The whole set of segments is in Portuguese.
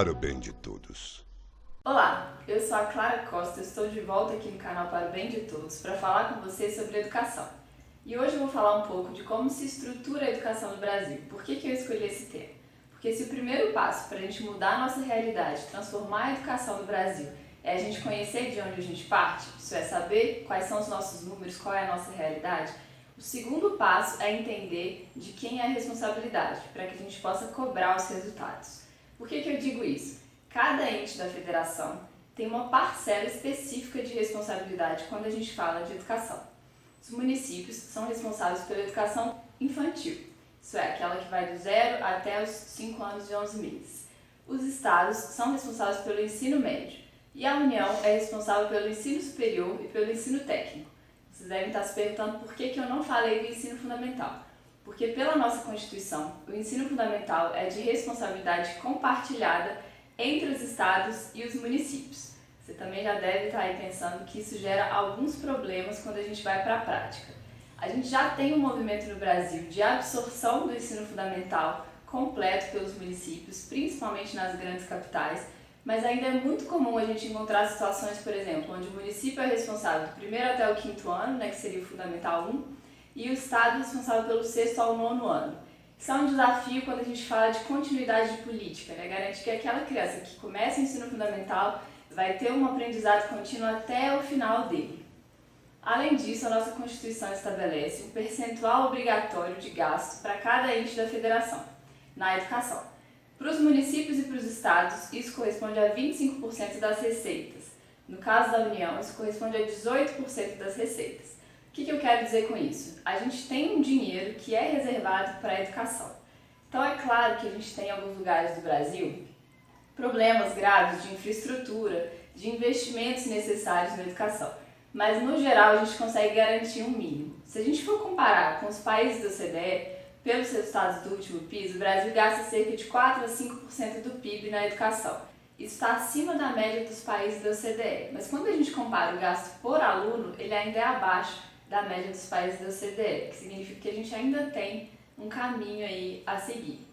para o bem de todos. Olá, eu sou a Clara Costa, estou de volta aqui no canal Para o Bem de Todos para falar com vocês sobre educação. E hoje eu vou falar um pouco de como se estrutura a educação no Brasil. Por que eu escolhi esse tema? Porque se o primeiro passo para a gente mudar a nossa realidade, transformar a educação no Brasil, é a gente conhecer de onde a gente parte, isso é, saber quais são os nossos números, qual é a nossa realidade, o segundo passo é entender de quem é a responsabilidade, para que a gente possa cobrar os resultados. Por que eu digo isso? Cada ente da federação tem uma parcela específica de responsabilidade quando a gente fala de educação. Os municípios são responsáveis pela educação infantil, isso é, aquela que vai do 0 até os 5 anos e 11 meses. Os estados são responsáveis pelo ensino médio e a União é responsável pelo ensino superior e pelo ensino técnico. Vocês devem estar se perguntando por que eu não falei do ensino fundamental. Porque pela nossa Constituição, o ensino fundamental é de responsabilidade compartilhada entre os estados e os municípios. Você também já deve estar aí pensando que isso gera alguns problemas quando a gente vai para a prática. A gente já tem um movimento no Brasil de absorção do ensino fundamental completo pelos municípios, principalmente nas grandes capitais, mas ainda é muito comum a gente encontrar situações, por exemplo, onde o município é responsável do primeiro até o quinto ano, que seria o Fundamental 1, e o estado é responsável pelo sexto ao nono ano. Isso é um desafio quando a gente fala de continuidade de política, garantir que aquela criança que começa o ensino fundamental vai ter um aprendizado contínuo até o final dele. Além disso, a nossa Constituição estabelece um percentual obrigatório de gasto para cada ente da federação na educação. Para os municípios e para os estados, isso corresponde a 25% das receitas. No caso da União, isso corresponde a 18% das receitas. O que eu quero dizer com isso? A gente tem um dinheiro que é reservado para a educação. Então é claro que a gente tem em alguns lugares do Brasil problemas graves de infraestrutura, de investimentos necessários na educação. Mas no geral a gente consegue garantir um mínimo. Se a gente for comparar com os países da OCDE, pelos resultados do último PISA, o Brasil gasta cerca de 4 a 5% do PIB na educação. Isso está acima da média dos países da OCDE, mas quando a gente compara o gasto por aluno, ele ainda é abaixo da média dos países da OCDE, que significa que a gente ainda tem um caminho aí a seguir.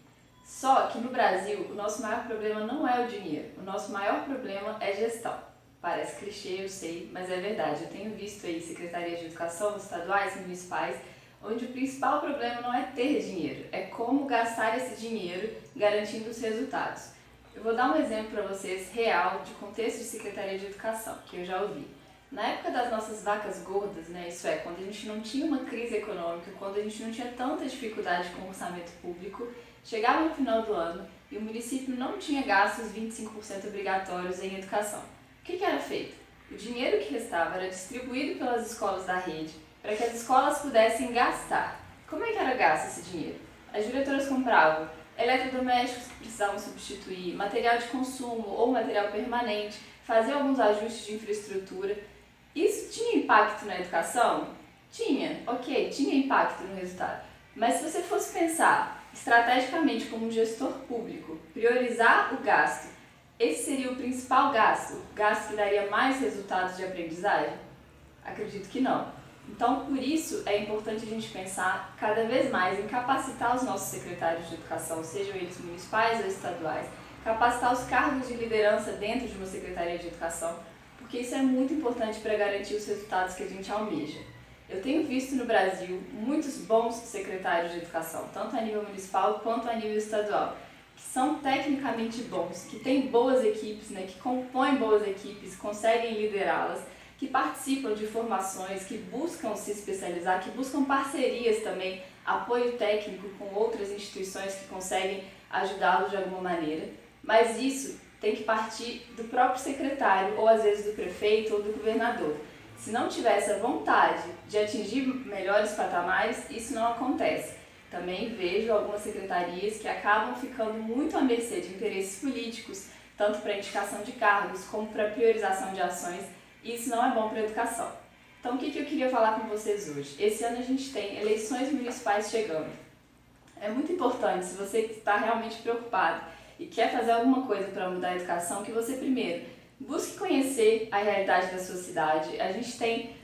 Só que no Brasil, o nosso maior problema não é o dinheiro, o nosso maior problema é gestão. Parece clichê, eu sei, mas é verdade. Eu tenho visto aí secretarias de educação estaduais, municipais, onde o principal problema não é ter dinheiro, é como gastar esse dinheiro garantindo os resultados. Eu vou dar um exemplo para vocês real de contexto de Secretaria de Educação, que eu já ouvi. Na época das nossas vacas gordas, isso é, quando a gente não tinha uma crise econômica, quando a gente não tinha tanta dificuldade com o orçamento público, chegava no final do ano e o município não tinha gastos 25% obrigatórios em educação. O que era feito? O dinheiro que restava era distribuído pelas escolas da rede, para que as escolas pudessem gastar. Como é que era gasto esse dinheiro? As diretoras compravam eletrodomésticos que precisavam substituir, material de consumo ou material permanente, faziam alguns ajustes de infraestrutura. Isso tinha impacto na educação? Tinha, ok, tinha impacto no resultado. Mas se você fosse pensar estrategicamente como um gestor público, priorizar o gasto, esse seria o principal gasto? O gasto que daria mais resultados de aprendizagem? Acredito que não. Então, por isso, é importante a gente pensar cada vez mais em capacitar os nossos secretários de educação, sejam eles municipais ou estaduais, capacitar os cargos de liderança dentro de uma secretaria de educação, porque isso é muito importante para garantir os resultados que a gente almeja. Eu tenho visto no Brasil muitos bons secretários de educação, tanto a nível municipal quanto a nível estadual, que são tecnicamente bons, que têm boas equipes, que compõem boas equipes, conseguem liderá-las, que participam de formações, que buscam se especializar, que buscam parcerias também, apoio técnico com outras instituições que conseguem ajudá-los de alguma maneira. Mas isso tem que partir do próprio secretário, ou às vezes do prefeito ou do governador. Se não tiver essa vontade de atingir melhores patamares, isso não acontece. Também vejo algumas secretarias que acabam ficando muito à mercê de interesses políticos, tanto para indicação de cargos como para priorização de ações. Isso não é bom para a educação. Então, o que eu queria falar com vocês hoje? Esse ano a gente tem eleições municipais chegando. É muito importante, se você está realmente preocupado e quer fazer alguma coisa para mudar a educação, que você primeiro busque conhecer a realidade da sua cidade. A gente tem,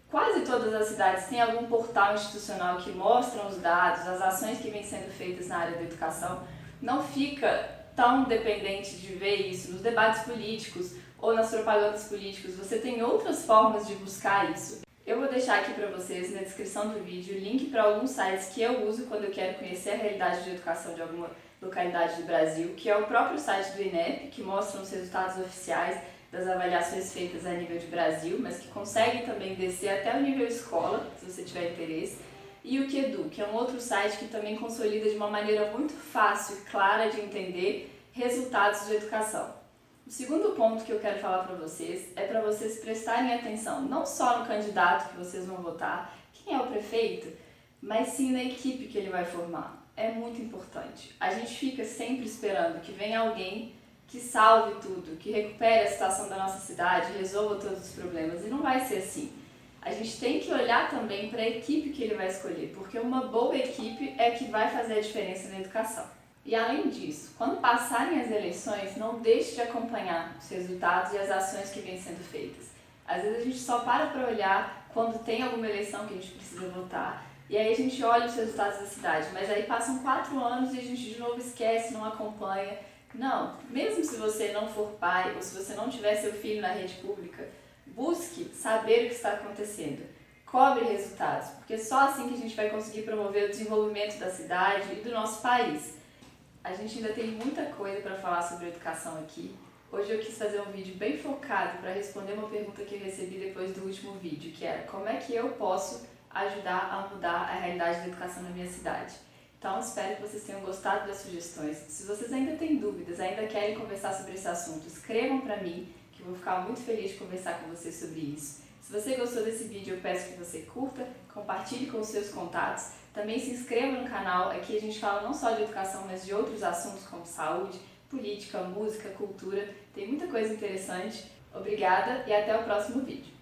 quase todas as cidades têm algum portal institucional que mostram os dados, as ações que vêm sendo feitas na área da educação. Não fica tão dependente de ver isso nos debates políticos ou nas propagandas políticas, você tem outras formas de buscar isso. Eu vou deixar aqui para vocês na descrição do vídeo o link para alguns sites que eu uso quando eu quero conhecer a realidade de educação de alguma localidade do Brasil, que é o próprio site do INEP, que mostra os resultados oficiais das avaliações feitas a nível de Brasil, mas que conseguem também descer até o nível escola, se você tiver interesse, e o QEDU, que é um outro site que também consolida de uma maneira muito fácil e clara de entender resultados de educação. O segundo ponto que eu quero falar para vocês é para vocês prestarem atenção não só no candidato que vocês vão votar, quem é o prefeito, mas sim na equipe que ele vai formar. É muito importante. A gente fica sempre esperando que venha alguém que salve tudo, que recupere a situação da nossa cidade, resolva todos os problemas, e não vai ser assim. A gente tem que olhar também para a equipe que ele vai escolher, porque uma boa equipe é que vai fazer a diferença na educação. E além disso, quando passarem as eleições, não deixe de acompanhar os resultados e as ações que vêm sendo feitas. Às vezes a gente só para olhar quando tem alguma eleição que a gente precisa votar, e aí a gente olha os resultados da cidade, mas aí passam 4 anos e a gente de novo esquece, não acompanha. Não, mesmo se você não for pai ou se você não tiver seu filho na rede pública, busque saber o que está acontecendo. Cobre resultados, porque só assim que a gente vai conseguir promover o desenvolvimento da cidade e do nosso país. A gente ainda tem muita coisa para falar sobre educação aqui. Hoje eu quis fazer um vídeo bem focado para responder uma pergunta que eu recebi depois do último vídeo, que era como é que eu posso ajudar a mudar a realidade da educação na minha cidade. Então espero que vocês tenham gostado das sugestões. Se vocês ainda têm dúvidas, ainda querem conversar sobre esse assunto, escrevam para mim, que eu vou ficar muito feliz de conversar com vocês sobre isso. Se você gostou desse vídeo, eu peço que você curta, compartilhe com os seus contatos. Também se inscreva no canal, aqui a gente fala não só de educação, mas de outros assuntos como saúde, política, música, cultura. Tem muita coisa interessante. Obrigada e até o próximo vídeo.